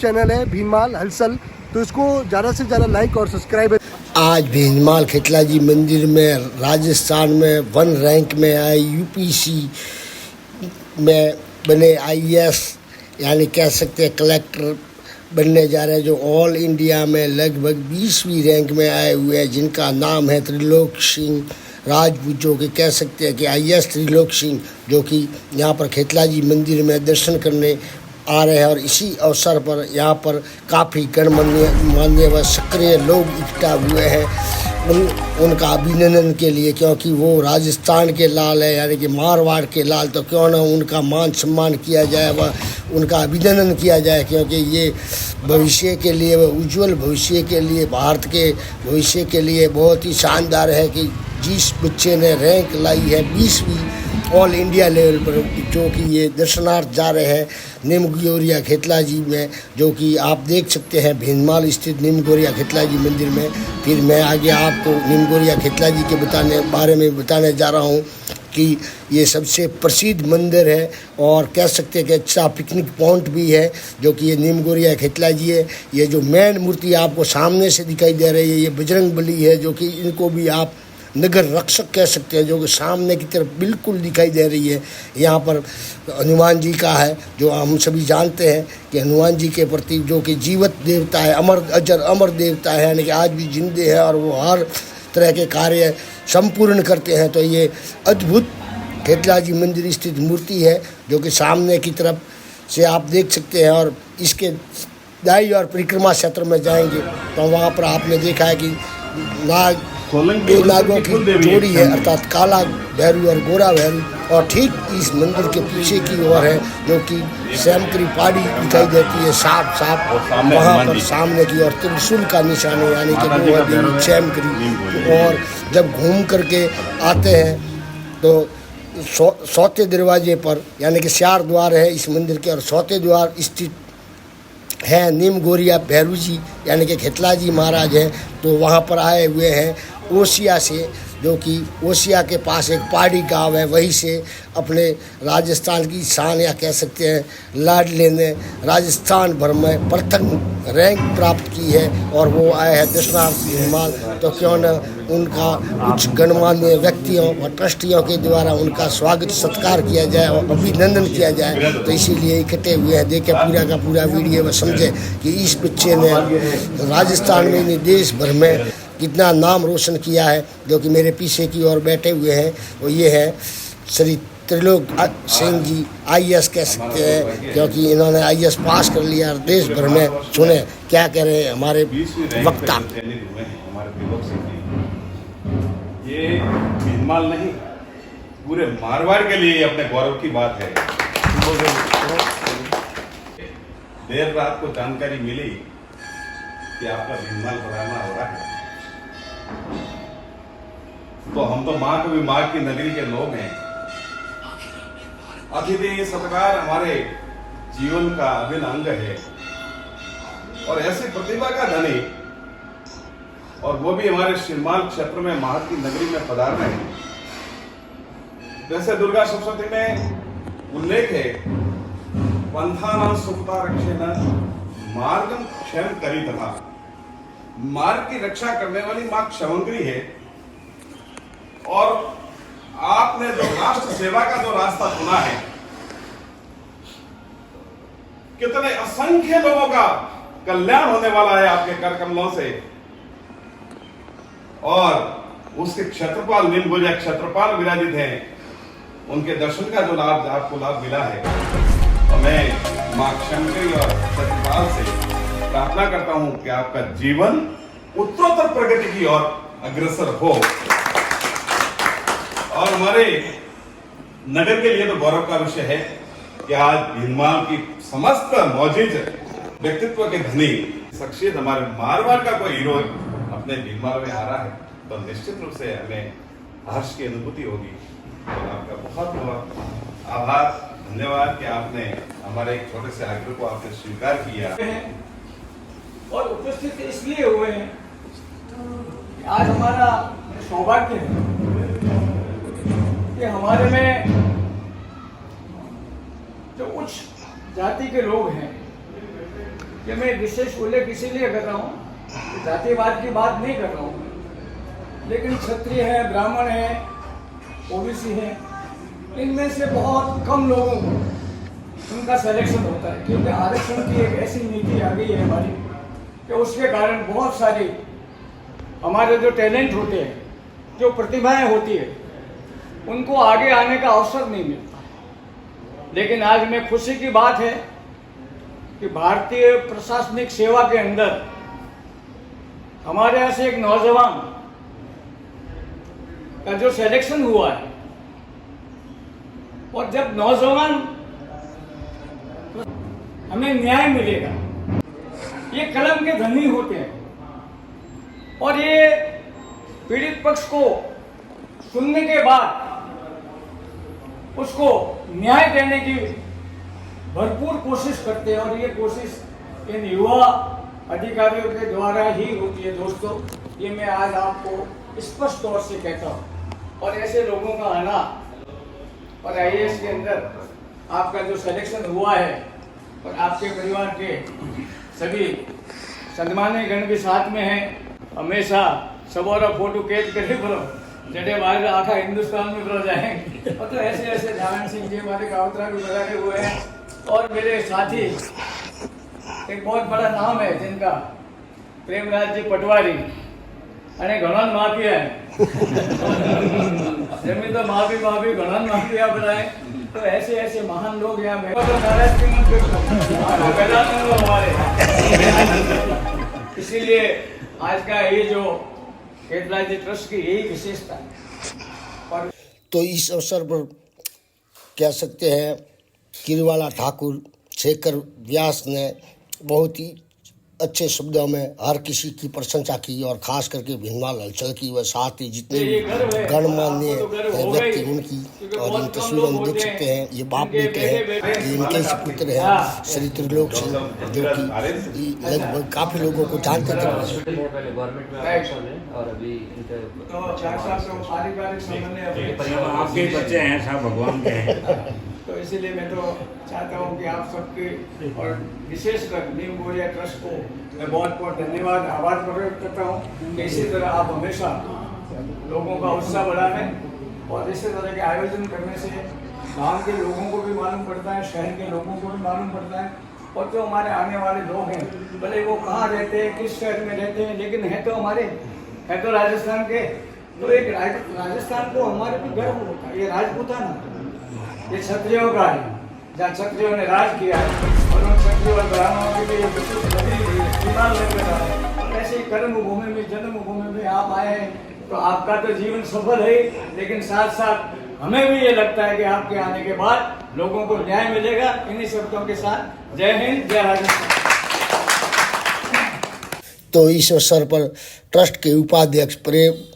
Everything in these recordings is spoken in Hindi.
चैनल है भीनमाल हलचल, तो इसको ज़्यादा से ज़्यादा लाइक और सब्सक्राइब। आज भीनमाल खेतला जी मंदिर में राजस्थान में 1 रैंक में आए, यूपीसी में बने आईएएस यानी कह सकते हैं कलेक्टर बनने जा रहे हैं, जो ऑल इंडिया में लगभग 20वीं रैंक में आए हुए हैं, जिनका नाम है त्रिलोक सिंह राजपूत, जो कि कह सकते हैं कि आईएएस त्रिलोक सिंह, जो कि यहाँ पर खेतला जी मंदिर में दर्शन करने आ रहे हैं। और इसी अवसर पर यहाँ पर काफ़ी गणमान्य व सक्रिय लोग इकट्ठा हुए हैं उनका अभिनंदन के लिए, क्योंकि वो राजस्थान के लाल है यानी कि मारवाड़ के लाल, तो क्यों ना उनका मान सम्मान किया जाए व उनका अभिनंदन किया जाए, क्योंकि ये भविष्य के लिए, व उज्जवल भविष्य के लिए, भारत के भविष्य के लिए बहुत ही शानदार है कि जिस बच्चे ने रैंक लाई है 20वीं ऑल इंडिया लेवल पर, जो कि ये दर्शनार्थ जा रहे हैं निमगोरिया खेतला जी में, जो कि आप देख सकते हैं भीनमाल स्थित निमगोरिया खेतला जी मंदिर में। फिर मैं आगे आपको निमगोरिया खेतला जी के बारे में बताने जा रहा हूँ कि ये सबसे प्रसिद्ध मंदिर है और कह सकते हैं कि अच्छा पिकनिक पॉइंट भी है, जो कि ये निमगोरिया खेतला जी है। ये जो मेन मूर्ति आपको सामने से दिखाई दे रही है, ये बजरंग बली है, जो कि इनको भी आप नगर रक्षक कह सकते हैं, जो कि सामने की तरफ बिल्कुल दिखाई दे रही है। यहाँ पर हनुमान जी का है, जो हम सभी जानते हैं कि हनुमान जी के प्रति जो कि जीवित देवता है, अमर देवता है, यानी कि आज भी जिंदे हैं और वो हर तरह के कार्य संपूर्ण करते हैं। तो ये अद्भुत खेतला जी मंदिर स्थित मूर्ति है, जो कि सामने की तरफ से आप देख सकते हैं। और इसके दाई और परिक्रमा क्षेत्र में जाएंगे तो वहाँ पर आपने देखा है कि नागों की जोड़ी है, अर्थात काला भैरू और गोरा भैरू। और ठीक इस मंदिर के पीछे की ओर है, जो कि श्यामकरी पहाड़ी दिखाई देती है साफ वहाँ पर सामने की ओर त्रिशूल का निशान है, यानी कि वो देवी श्यामकरी। और जब घूम करके आते हैं तो सौते दरवाजे पर, यानी कि 4 द्वार है इस मंदिर के, और सौते द्वार स्थित है निमगोरिया भैरू जी, यानी कि खेतला जी महाराज हैं। तो वहाँ पर आए हुए हैं ओसिया से, जो कि ओसिया के पास एक पहाड़ी गांव है, वहीं से अपने राजस्थान की शान या कह सकते हैं लाडले ने राजस्थान भर में प्रथम रैंक प्राप्त की है, और वो आए हैं दर्शनार्थ भीनमाल। तो क्यों न उनका कुछ गणमान्य व्यक्तियों और ट्रस्टियों के द्वारा उनका स्वागत सत्कार किया जाए और अभिनंदन किया जाए। तो इसीलिए इकट्ठे हुए हैं। देखें पूरा का पूरा वीडियो में, समझे कि इस बच्चे ने राजस्थान में नहीं देश भर में कितना नाम रोशन किया है। जो कि मेरे पीछे की ओर बैठे हुए हैं, वो ये है श्री त्रिलोक सिंह जी, आईएएस कह सकते हैं, क्योंकि इन्होंने आईएएस पास कर लिया। और देश भर में सुने क्या कह रहे हैं हमारे वक्ता। ये भीनमाल नहीं, पूरे मारवाड़ के लिए अपने गौरव की बात है। देर रात को जानकारी मिली कि आपका भीनमाल बरामद हो रहा है, तो हम तो माँ को भी माँ की नगरी के लोग हैं। अतिथि सत्कार हमारे जीवन का अभिन्न अंग है, और ऐसी प्रतिभा का धनी, और वो भी हमारे शिरमाल क्षेत्र में माँ की नगरी में पधार रहे हैं। जैसे दुर्गा सप्तशती में उल्लेख है, पंथानां सुखता रक्षेण मार्गम क्षम करी तथा, मार्ग की रक्षा करने वाली माँ क्षमंकरी है। और आपने जो राष्ट्र सेवा का जो रास्ता चुना है, कितने असंख्य लोगों का कल्याण होने वाला है आपके कर कमलों से। और उसके क्षेत्रपाल निमगोरिया क्षेत्रपाल विराजित हैं, उनके दर्शन का जो लाभ आपको लाभ मिला है। और मैं मां क्षमकरी और क्षेत्रपाल से प्रार्थना करता हूं कि आपका जीवन उत्तरोत्तर प्रगति की ओर अग्रसर हो। और हमारे नगर के लिए तो गौरव का विषय है कि आज भीनमाल की समस्त मौजूद व्यक्तित्व के धनी शख्सियत हमारे मारवाड़ का कोई हीरो अपने भीनमाल में आ रहा है, तो निश्चित रूप से हमें हर्ष की अनुभूति होगी। और आपका बहुत बहुत आभार, धन्यवाद कि आपने हमारे एक छोटे से आग्रह को आपने स्वीकार किया और उपस्थित इसलिए हुए हैं कि आज हमारा सौभाग्य है कि हमारे में जो उच्च जाति के लोग हैं कि मैं विशेष उल्लेख इसीलिए कर रहा हूँ कि जातिवाद की बात नहीं कर रहा हूँ, लेकिन क्षत्रिय है, ब्राह्मण है, ओबीसी है, इनमें से बहुत कम लोगों को उनका सिलेक्शन होता है, क्योंकि आरक्षण की एक ऐसी नीति आ गई है हमारी कि उसके कारण बहुत सारी हमारे जो टैलेंट होते हैं, जो प्रतिभाएं होती है, उनको आगे आने का अवसर नहीं मिलता। लेकिन आज में खुशी की बात है कि भारतीय प्रशासनिक सेवा के अंदर हमारे यहाँ से एक नौजवान का जो सिलेक्शन हुआ है, और जब नौजवान हमें न्याय मिलेगा, ये कलम के धनी होते हैं और ये पीड़ित पक्ष को सुनने के बाद उसको न्याय देने की भरपूर कोशिश करते हैं, और ये कोशिश इन युवा अधिकारियों के द्वारा ही होती है। दोस्तों, ये मैं आज आपको स्पष्ट तौर से कहता हूँ, और ऐसे लोगों का आना और आईएएस के अंदर आपका जो सिलेक्शन हुआ है और आपके परिवार के सभी सन्मान्य गण भी साथ में हैं, हमेशा सबोरा फोटो कैद करे बोलो जड़े बाहर आखा हिंदुस्तान में बोलो जाएंगे, और तो ऐसे ऐसे नारायण सिंह जी हमारे कावतरा भी बजाते हुए हैं, और मेरे साथी एक बहुत बड़ा नाम है जिनका प्रेमराज जी पटवारी अने घणन माफिया है जमीन तो माफी घणन माफिया बनाए, तो ऐसे ऐसे महान लोग यहाँ में तो नाराज की हमारे इसीलिए आज का ये जो खेतलाल जी ट्रस्ट की यही विशेषता है। और तो इस अवसर पर कह सकते हैं किरवाला ठाकुर शेखर व्यास ने बहुत ही अच्छे शब्दों में हर किसी की प्रशंसा की, और खास करके भीनमाल हलचल की व साथ ही जितने भी गणमान्य व्यक्ति उनकी, और इन तस्वीरों में देख सकते हैं ये बाप बेटे हैं, ये इनके ही पुत्र हैं श्री त्रिलोक सिंह, जो कि लगभग काफी लोगों को जानते थे। और अभी आपके बच्चे हैं, सब भगवान के हैं। तो इसीलिए मैं तो चाहता हूँ कि आप सबके और विशेषकर न्यू गोरिया ट्रस्ट को मैं बहुत बहुत धन्यवाद आभार प्रकट करता हूँ कि इसी तरह आप हमेशा लोगों का उत्साह बढ़ाएं, और इसी तरह के आयोजन करने से गांव के लोगों को भी मालूम पड़ता है, शहर के लोगों को भी मालूम पड़ता है, और जो हमारे आने वाले लोग हैं, भले वो कहाँ रहते हैं, किस शहर में रहते हैं, लेकिन है तो हमारे, है तो राजस्थान के, तो एक राजस्थान को हमारे भी गर्व होता है। ये राजपूताना, ये क्षत्रियों का है, जहाँ क्षत्रियों ने राज किया है, और उन क्षत्रियों और ब्राह्मणों के लिए और ऐसे कर्म भूमि में, जन्म भूमि में आप आए हैं, तो आपका तो जीवन सफल है, लेकिन साथ साथ हमें भी ये लगता है कि आपके आने के बाद लोगों को न्याय मिलेगा। इन्हीं शब्दों के साथ जय हिंद, जय राजस्थान। तो इस अवसर पर ट्रस्ट के उपाध्यक्ष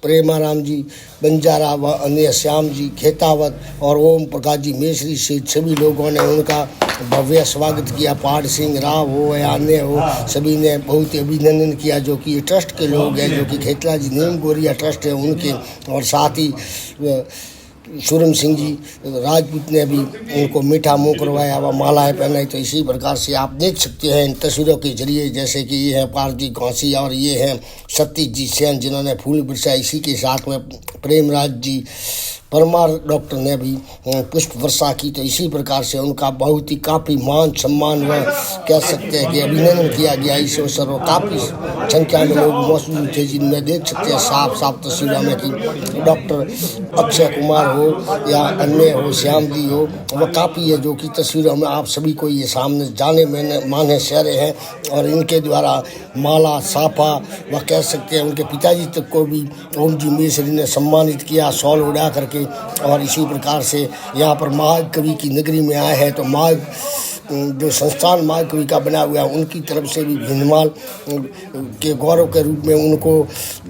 प्रेमाराम जी बंजारा व अन्य श्याम जी खेतावत और ओम प्रकाश जी मेसरी सहित सभी लोगों ने उनका भव्य स्वागत किया। पहाड़ सिंह राव हो या अन्य हो, सभी ने बहुत ही अभिनंदन किया, जो कि ट्रस्ट के लोग हैं, जो कि खेतला जी नीम गोरिया ट्रस्ट है उनके, और साथ ही सूरम सिंह जी राजपूत ने भी उनको मीठा मुँह करवाया व मालाएं पहनाई। तो इसी प्रकार से आप देख सकते हैं इन तस्वीरों के जरिए, जैसे कि ये है पारजी घासी और ये है सतीश सेन जिन्होंने फूल बरसाया। इसी के साथ में प्रेमराज जी परमार डॉक्टर ने भी पुष्प वर्षा की। तो इसी प्रकार से उनका बहुत ही काफ़ी मान सम्मान व कह सकते हैं कि अभिनंदन किया गया इस अवसर पर। काफ़ी संख्या में लोग मौजूद थे, जिनमें देख सकते हैं साफ साफ तस्वीरों में कि डॉक्टर अक्षय कुमार हो या अन्य हो, श्याम जी हो, वह काफ़ी है जो कि तस्वीरों में आप सभी को ये सामने जाने में माने चेहरे हैं। और इनके द्वारा माला साफा व कह सकते हैं उनके पिताजी तक को भी ओम जी मेसरी ने सम्मानित किया शॉल उड़ा करके। और इसी प्रकार से यहाँ पर महाकवि की नगरी में आए हैं, तो जो संस्थान महाकवि का बना हुआ है उनकी तरफ से भी भीनमाल के गौरव के रूप में उनको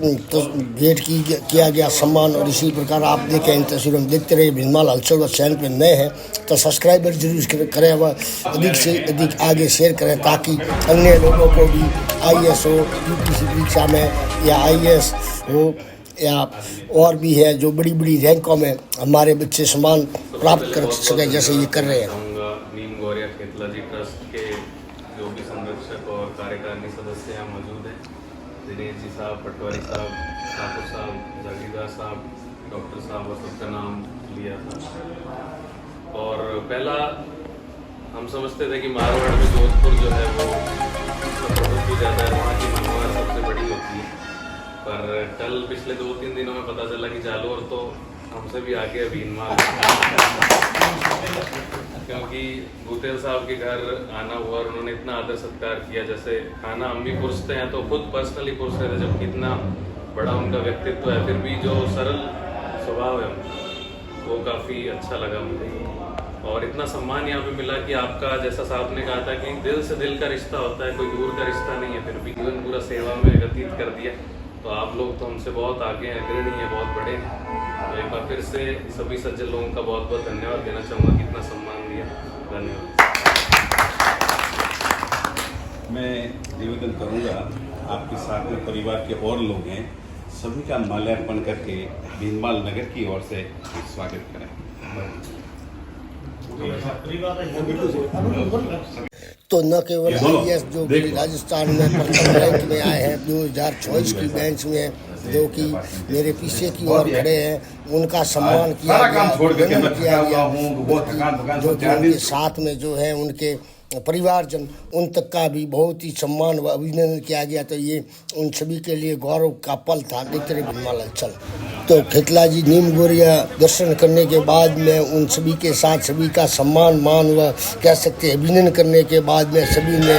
भेंट किया गया सम्मान। और इसी प्रकार आप देखें इन तस्वीरों में देखते रहे। भीनमाल हलचल चैनल पे नए हैं तो सब्सक्राइबर जरूर करें व अधिक से अधिक आगे शेयर करें, ताकि अन्य लोगों को भी आईएएस हो, यूपीएससी परीक्षा में या आईएएस हो या और भी है जो बड़ी बड़ी रैंकों में हमारे बच्चे सम्मान प्राप्त कर सके, जैसे ये कर रहे हैं। नीम गोरिया खेतला जी ट्रस्ट के जो भी संरक्षक और कार्यकारिणी सदस्य यहाँ मौजूद हैं, दिनेश जी साहब, पटवारी साहब, ठाकुर साहब, जागीरदार साहब, डॉक्टर साहब और सबका नाम लिया था। और पहला हम समझते थे कि मारवाड़ में जोधपुर जो है वो बहुत ही ज़्यादा है, वहाँ की मारवाड़ सबसे बड़ी होती है, पर कल पिछले 2-3 दिनों में पता चला कि जालोर तो हमसे भी आगे है भीनमाल। क्योंकि भूतेल साहब के घर आना हुआ और उन्होंने इतना आदर सत्कार किया, जैसे खाना हम भी पुरसते हैं तो खुद पर्सनली पुरसते थे, जबकि इतना बड़ा उनका व्यक्तित्व है, फिर भी जो सरल स्वभाव है वो काफ़ी अच्छा लगा मुझे। और इतना सम्मान यहाँ पे मिला कि आपका, जैसा साहब ने कहा था कि दिल से दिल का रिश्ता होता है, कोई दूर का रिश्ता नहीं है, फिर भी जीवन पूरा सेवा में व्यतीत कर दिया। तो आप लोग तो हमसे बहुत आगे हैं, अग्रणी हैं, बहुत बड़े हैं। तो एक बार फिर से सभी सज्जन लोगों का बहुत बहुत धन्यवाद देना चाहूँगा कि इतना सम्मान दिया। धन्यवाद। मैं निवेदन करूंगा, आपके साथ में परिवार के और लोग हैं, सभी का माल्यार्पण करके भीनमाल नगर की ओर से स्वागत करें। तो न केवल IAS जो कि राजस्थान में प्रथम रैंक में आए हैं 2024 की बेंच में, जो कि मेरे पीछे की ओर खड़े हैं, उनका सम्मान किया गया, जो कि उनके साथ में जो है उनके परिवारजन, उन तक का भी बहुत ही सम्मान व अभिनंदन किया गया। तो ये उन सभी के लिए गौरव का पल था। देखते रहे भीनमाल हलचल। तो खेतला जी नीम गोरिया दर्शन करने के बाद में उन सभी के साथ सभी का सम्मान मान व कह सकते हैं अभिनंदन करने के बाद में सभी ने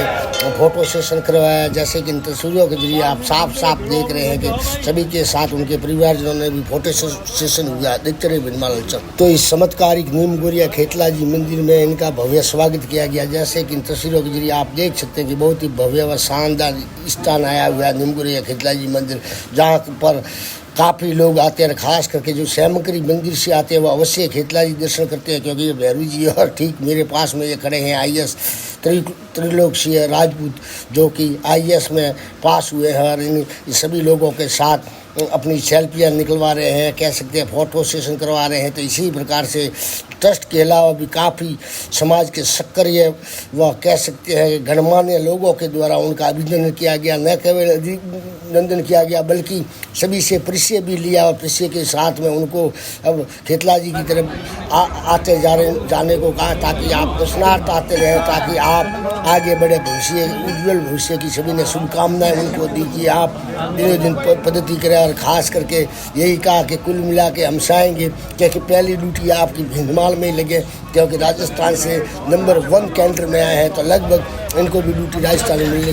फोटो सेशन करवाया। जैसे कि इन तस्वीरों के जरिए आप साफ साफ देख रहे हैं कि सभी के साथ उनके परिवारजनों ने भी फोटो सेशन हुआ। देखते रहे भीनमाल हलचल। तो इस चमत्कारिक नीम गोरिया खेतला जी मंदिर में इनका भव्य स्वागत किया गया। जैसे कि इन तस्वीरों के जरिए आप देख सकते हैं कि बहुत ही भव्य व शानदार स्थान आया हुआ है नीम गोरिया खेतला जी मंदिर, जहाँ पर काफ़ी लोग आते हैं। खास करके जो सैमकरी मंदिर से आते हैं वो अवश्य खेतला जी दर्शन करते हैं, क्योंकि ये भैरवी जी और ठीक मेरे पास में ये खड़े हैं IAS त्रिलोकशीय राजपूत, जो कि IAS में पास हुए हैं और इन सभी लोगों के साथ अपनी सेल्फियाँ निकलवा रहे हैं, कह सकते हैं फोटो सेशन करवा रहे हैं। तो इसी प्रकार से ट्रस्ट के अलावा भी काफ़ी समाज के सक्रिय व कह सकते हैं गणमान्य लोगों के द्वारा उनका अभिनंदन किया गया। न केवल अभिनंदन किया गया बल्कि सभी से परिचय भी लिया और परिचय के साथ में उनको अब खेतला जी की तरफ आते जाने को कहा, ताकि आप दर्शनार्थ आते रहें, ताकि आप आगे बढ़े भविष्य, उज्ज्वल भविष्य की सभी ने शुभकामनाएं उनको दी कि आप दिनों दिन प्रगति करें। और ख़ास करके यही कहा कि कुल मिला के हम चाहेंगे कि पहली ड्यूटी आपकी भीनमाल में ही लगे, क्योंकि राजस्थान से नंबर 1 कैंटर में आए हैं, तो लगभग इनको भी ड्यूटी राजस्थान में मिलने